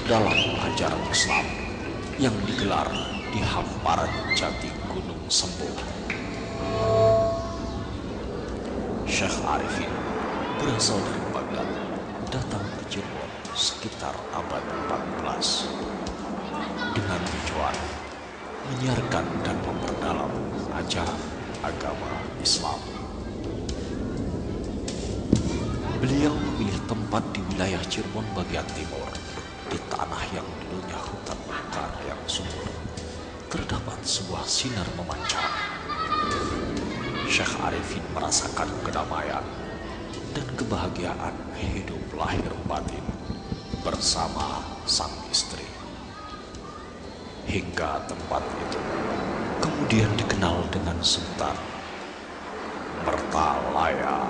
memperdalam ajaran Islam yang digelar di hamparan jati Gunung Sembo. Syekh Arifin berasal dari Baghdad, datang ke Cirebon sekitar abad 14 dengan tujuan menyiarkan dan memperdalam ajaran agama Islam. Beliau memilih tempat di wilayah Cirebon bagian timur, di tanah yang dulunya hutan belukar yang subur. Terdapat sebuah sinar memancar. Syekh Arifin merasakan kedamaian dan kebahagiaan hidup lahir batin bersama sang istri. Hingga tempat itu kemudian dikenal dengan sebutan Mertalaya.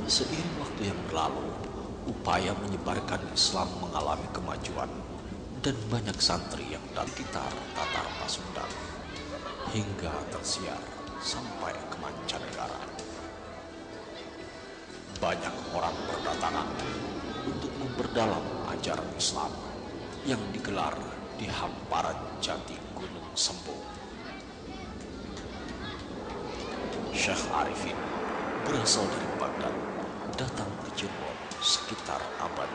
Seiring waktu yang berlalu, upaya menyebarkan Islam mengalami kemajuan dan banyak santri yang datang sekitar Tatar Pasundan hingga tersiar sampai ke mancanegara. Banyak orang berdatangan untuk memperdalam ajaran Islam yang digelar di hamparan jati Gunung Sembo. Syekh Arifin berasal dari Baghdad, datang ke Cirebon sekitar abad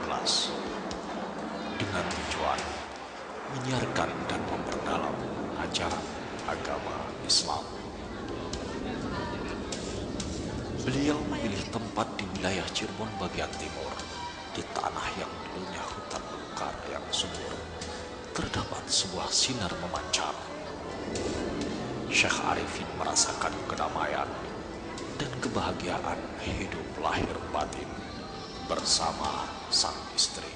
14 dengan tujuan menyiarkan dan memperdalam ajaran agama Islam. Beliau memilih tempat di wilayah Cirebon bagian timur, di tanah yang dulunya hutan belukar yang subur. Terdapat sebuah sinar memancar. Syekh Arifin merasakan kedamaian dan kebahagiaan hidup lahir batin bersama sang istri.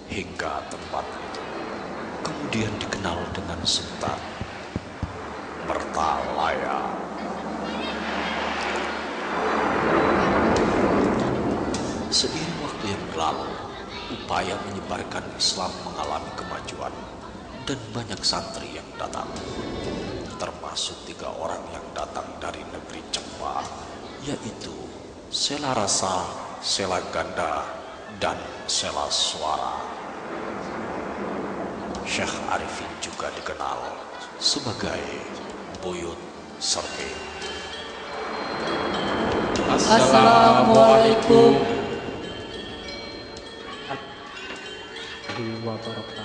Hingga tempat itu kemudian dikenal dengan sebutan Mertalaya. Seiring waktu yang berlalu, upaya menyebarkan Islam mengalami kemajuan dan banyak santri yang datang, termasuk 3 orang yang datang dari negeri Jepang, yaitu Sela Rasa, Sela Ganda, dan Sela Suara. Syekh Arifin juga dikenal sebagai Buyut Serge. Assalamualaikum wabarakatuh.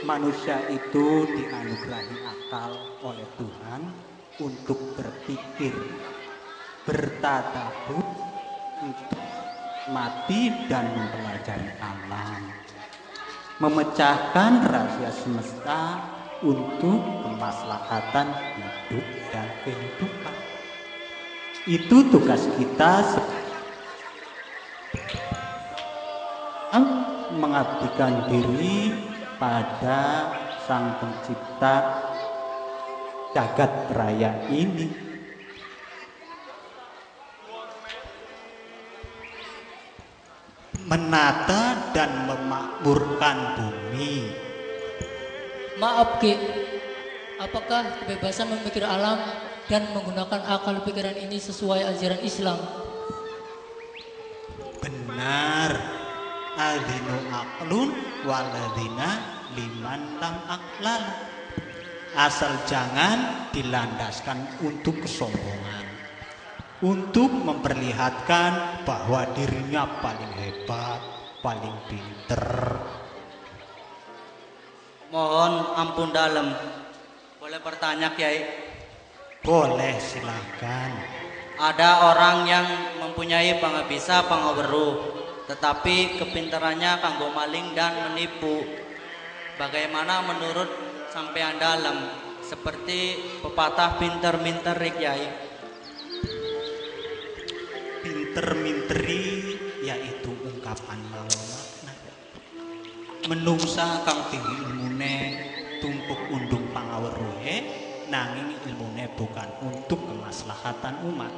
Manusia itu dianugerahi akal oleh Tuhan untuk berpikir, bertadabbur, untuk mati dan mempelajari alam, memecahkan rahasia semesta untuk kemaslahatan hidup dan kehidupan. Itu tugas kita mengabdikan diri pada Sang Pencipta jagat raya ini. Menata dan memakmurkan bumi. Maaf Ki, apakah kebebasan memikir alam dan menggunakan akal pikiran ini sesuai ajaran Islam? Benar. Adzinu aqlun waladina liman lam aqlal. Asal jangan dilandaskan untuk kesombongan, untuk memperlihatkan bahwa dirinya paling hebat, paling pinter. Mohon ampun dalam, boleh bertanya Kiai? Boleh, silakan. Ada orang yang mempunyai pangabisa pangaweruh, tetapi kepintarannya kanggo maling dan menipu. Bagaimana menurut sampean dalam, seperti pepatah pinter-minter Kiai? Pinter-minteri yaitu ungkapan mawa makna. Menungsa kang tinggi ilmune tumpuk undung pangaweruhe nanging ilmune bukan untuk kemaslahatan umat.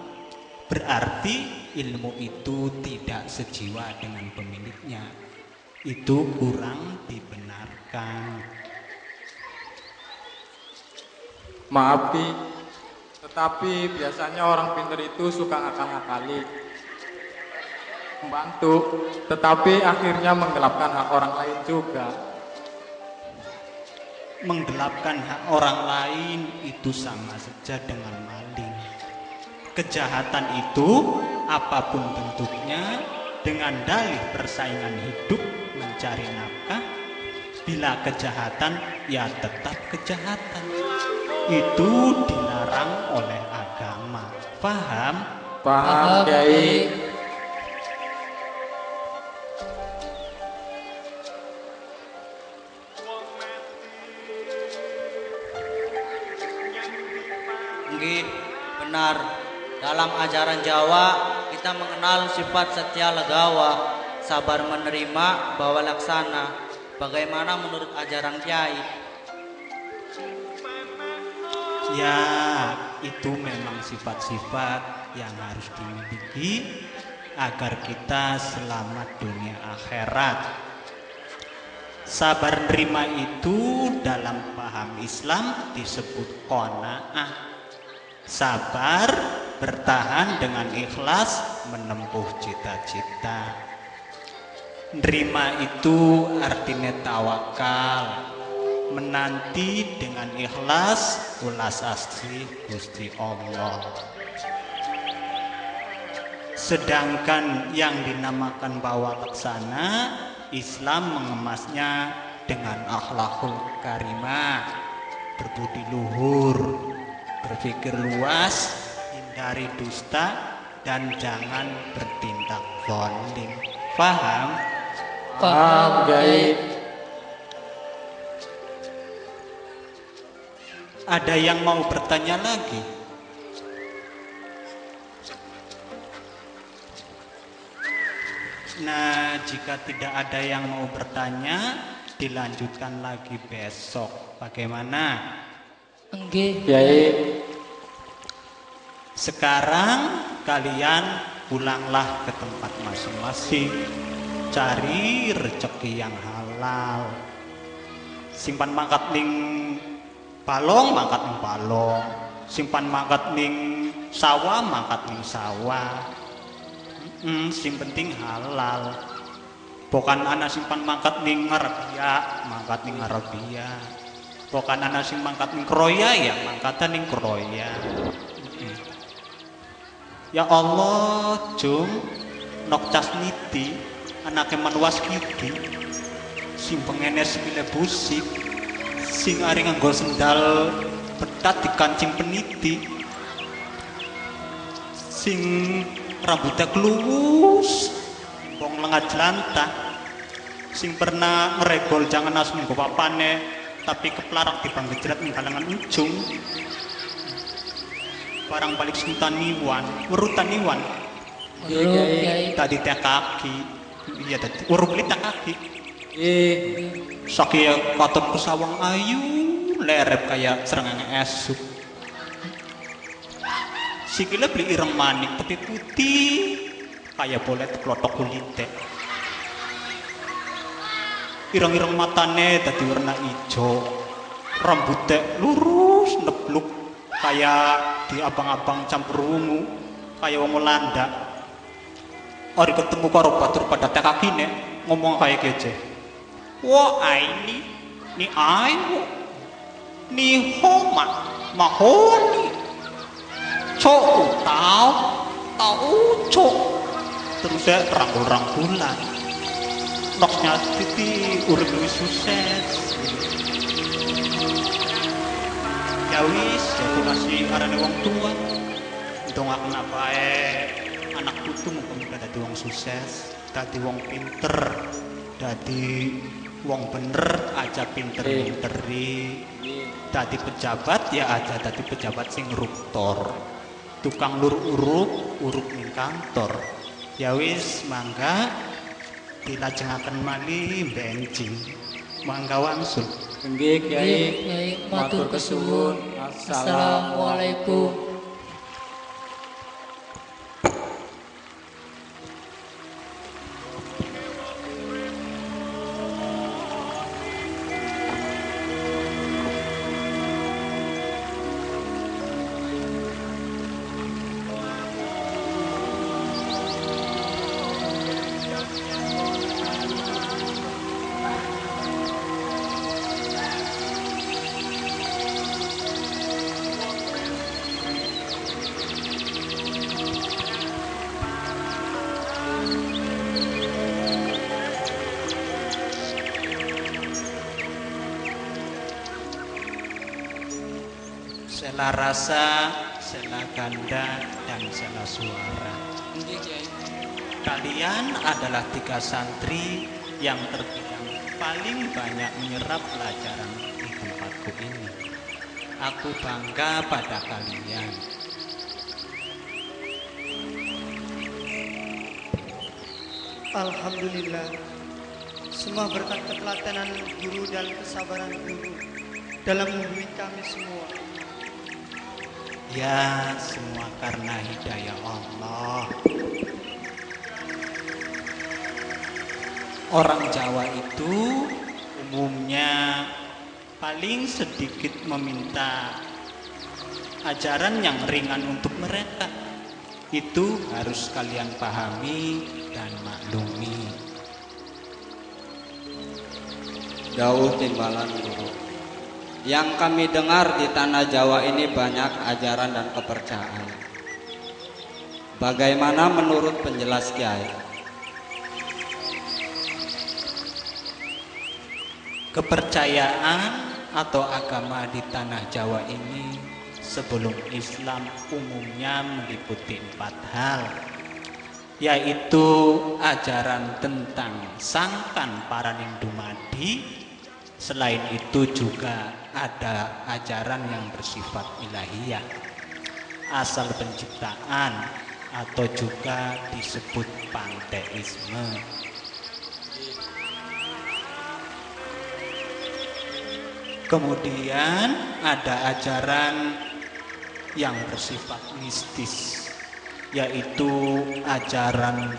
Berarti ilmu itu tidak sejiwa dengan pemiliknya. Itu kurang dibenarkan. Maaf Ki, tetapi biasanya orang pintar itu suka ngakal-ngakali, membantu, tetapi akhirnya menggelapkan hak orang lain juga. Menggelapkan hak orang lain itu sama saja dengan maling. Kejahatan itu apapun bentuknya, dengan dalih persaingan hidup mencari nafkah. Bila kejahatan, ya tetap kejahatan. Itu dilarang oleh agama. Paham? Paham Kiai. Nggih, benar. Dalam ajaran Jawa kita mengenal sifat setia legawa, sabar menerima, bawa laksana. Bagaimana menurut ajaran Kiai? Ya, itu memang sifat-sifat yang harus dimiliki agar kita selamat dunia akhirat. Sabar nerima itu dalam paham Islam disebut qanaah. Sabar bertahan dengan ikhlas menempuh cita-cita. Nerima itu artinya tawakal, menanti dengan ikhlas ulas asli Gusti Allah. Sedangkan yang dinamakan bawa laksana, Islam mengemasnya dengan akhlakul karimah, berbudi luhur, berpikir luas, hindari dusta, dan jangan bertindak zalim. Paham? Paham Kiai. Ada yang mau bertanya lagi? Nah, jika tidak ada yang mau bertanya, dilanjutkan lagi besok. Bagaimana? Enggih. Kiai. Sekarang kalian pulanglah ke tempat masing-masing. Cari rezeki yang halal. Simpan mangkat ning balong, mangkat ning balong. Simpan mangkat ning sawah, mangkat ning sawah. Sing penting halal. Bukan anak simpan mangkat ning Arabia, mangkat ning Arabia. Bukan anak sing mangkat ning Kroya, ya mangkatan ning Kroya. Ya Allah, Jung nok casniti anake manwas kidi sing pengene sikile busik sing ari nganggo sendal betat dikancing peniti sing rambutnya kelurus wong lengah jelantah sing pernah ngeregol jangan asmi go papane tapi keplarak dibang gejret ning kalangan ujung barang balik sultan niwan werutan niwan tadi teh kaki iya tadi urung beli teh kaki saking katon pesawang ayu lerep kayak serangane esuk sikile beli ireng manik tapi putih kayak boleh kelotok kulite ireng-ireng matane tadi warna hijau rambutnya lurus nebluk kayak di abang-abang campur wungu kayak wong Belanda. Ori ketemu karo batur pada teh kakine ngomong kayak gece. Wah ini ayo ni homa mahoni cok tahu cok terus saya rangkul-rangkulan noknya titi urip luwih sukses ya wis aku kasih arane wong tua ndongaken apae anak putu muga-muga dadi wong sukses dadi wong pinter dadi wong bener aja pinter-pinteri dadi pejabat ya aja dadi pejabat sing ruktor tukang lur uruk ning kantor ya wis mangga dilajengaken malih benjing mangga wangsul Nggih Kiai. Kiai matur kesuwun. Assalamualaikum. Sela rasa, sela ganda, dan sela suara. Nggih Kiai. Kalian adalah 3 santri yang terbilang paling banyak menyerap pelajaran di tempatku ini. Aku bangga pada kalian. Alhamdulillah, semua berkat ketelatenan guru dan kesabaran guru dalam membimbing kami semua. Ya, semua karena hidayah Allah. Orang Jawa itu umumnya paling sedikit meminta ajaran yang ringan untuk mereka. Itu harus kalian pahami dan maklumi. Dawuh timbalan guru. Yang kami dengar di tanah Jawa ini banyak ajaran dan kepercayaan. Bagaimana menurut penjelas Kiai? Kepercayaan atau agama di tanah Jawa ini sebelum Islam umumnya meliputi 4 hal, yaitu ajaran tentang sangkan paraning dumadi. Selain itu juga ada ajaran yang bersifat ilahiyah, asal penciptaan, atau juga disebut panteisme. Kemudian ada ajaran yang bersifat mistis, yaitu ajaran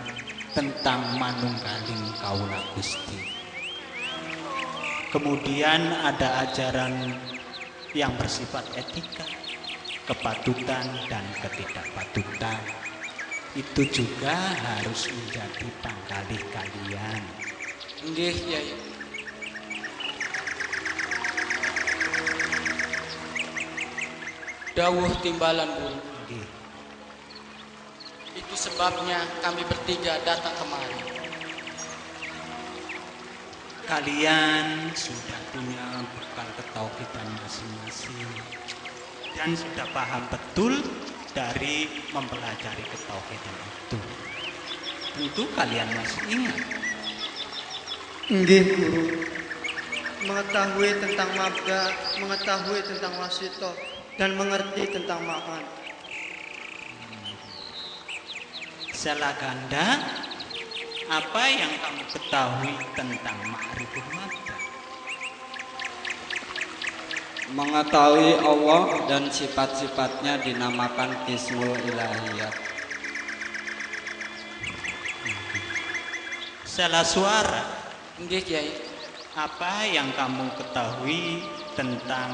tentang manunggaling kaula Gusti. Kemudian ada ajaran yang bersifat etika, kepatutan dan ketidakpatutan. Itu juga harus menjadi pangkalih kalian. Nggih Kiai. Dawuh timbalan guru. Nggih. Itu sebabnya kami bertiga datang kemari. Kalian sudah punya bekal ketauhidan masing-masing dan sudah paham betul dari mempelajari ketauhidan itu. Tentu kalian masih ingat. Nggih guru, mengetahui tentang mabda, mengetahui tentang wasito, dan mengerti tentang ma'an. Sela ganda, apa yang kamu ketahui tentang ma'rifah mabda? Mengetahui Allah dan sifat-sifatnya dinamakan Qismul Ilahiyat. Sela suara, Nggih Kiai. apa yang kamu ketahui tentang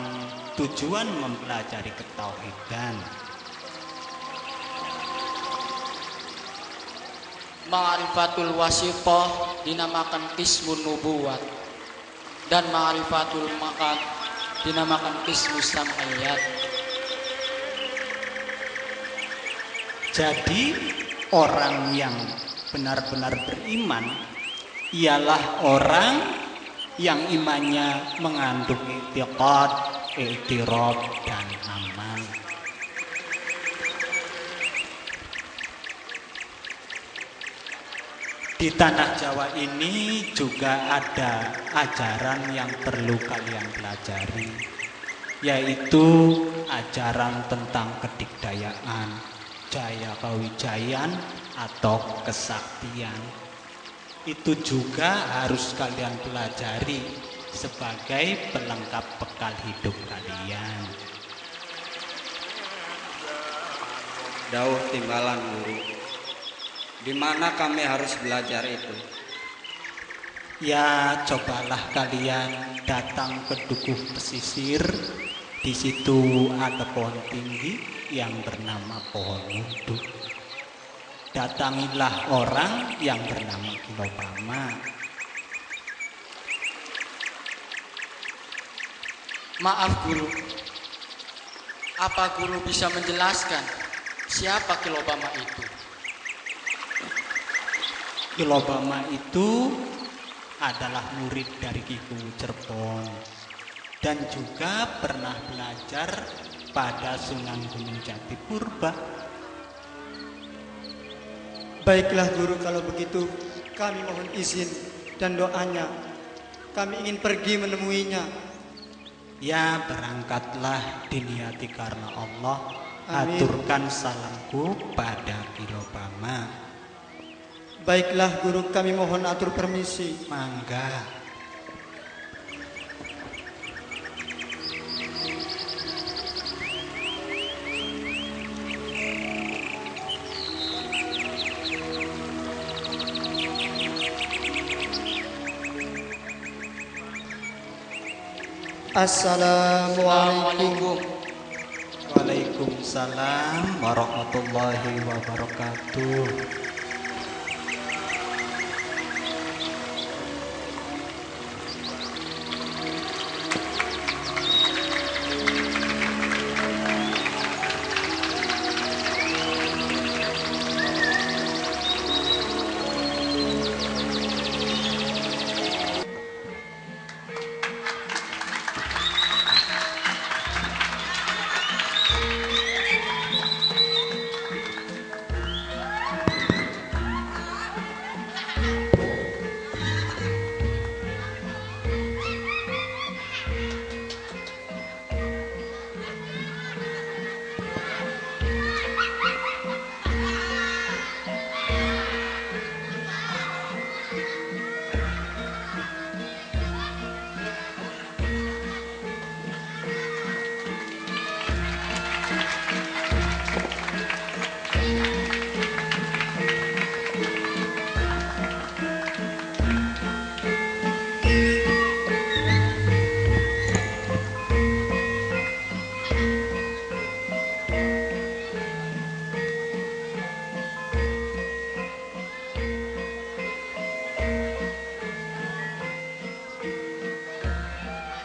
tujuan mempelajari ketauhidan? Ma'rifatul wasithah dinamakan qismun nubuwat dan ma'rifatul maqad dinamakan qismus sam'iyat. Jadi orang yang benar-benar beriman ialah orang yang imannya mengandung i'tiqad, i'tiraf, dan amal. Di tanah Jawa ini juga ada ajaran yang perlu kalian pelajari, yaitu ajaran tentang kedikdayaan, jaya kawijayan atau kesaktian. Itu juga harus kalian pelajari sebagai pelengkap bekal hidup kalian. Dawuh timbalan guru, di mana kami harus belajar itu? Ya, cobalah kalian datang ke Dukuh Pesisir. Di situ ada pohon tinggi yang bernama pohon wudhu. Datangilah orang yang bernama Kilobama. Maaf guru, apa guru bisa menjelaskan siapa Kilobama itu? Kilobama itu adalah murid dari Ki Kuwu Cerbon dan juga pernah belajar pada Sunan Gunung Jati Purba. Baiklah guru, kalau begitu kami mohon izin dan doanya. Kami ingin pergi menemuinya. Ya, berangkatlah diniati karena Allah. Amin. Aturkan salamku pada Kilobama. Baiklah guru, kami mohon atur permisi. Mangga. Assalamualaikum. Waalaikumsalam warahmatullahi wabarakatuh.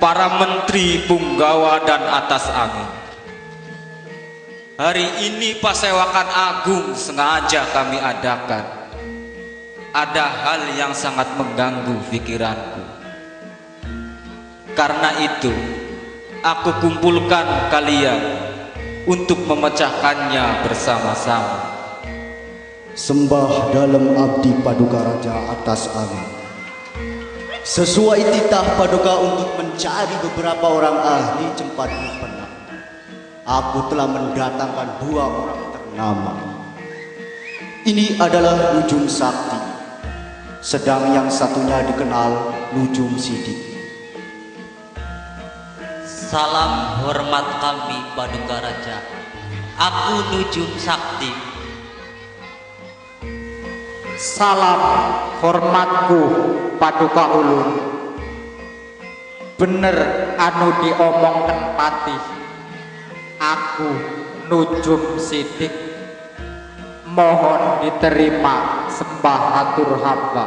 Para menteri punggawa dan atas angin, hari ini pasewakan agung sengaja kami adakan. Ada hal yang sangat mengganggu pikiranku. Karena itu aku kumpulkan kalian untuk memecahkannya bersama-sama. Sembah dalam abdi paduka raja atas angin. Sesuai titah paduka untuk mencari beberapa orang ahli cempadu penang, aku telah mendatangkan 2 orang ternama. Ini adalah Nujum Sakti, sedang yang satunya dikenal Nujum Sidik. Salam hormat kami paduka raja. Aku Nujum Sakti. Salam hormatku paduka ulun. Bener anu diomongken patih. Aku Nujum Sidik, mohon diterima sembah atur hamba.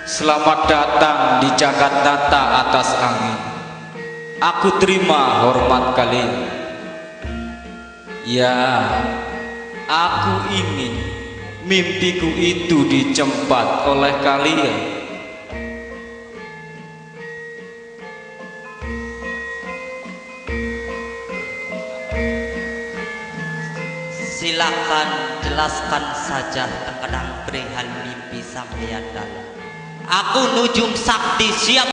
Selamat datang di Jagatnata atas angin. Aku terima hormat kalian. Ya, aku ingin mimpiku itu dicempat oleh kalian. Silakan jelaskan saja terkadang perihal mimpi sampeyan dalam. Aku Nujum Sakti siap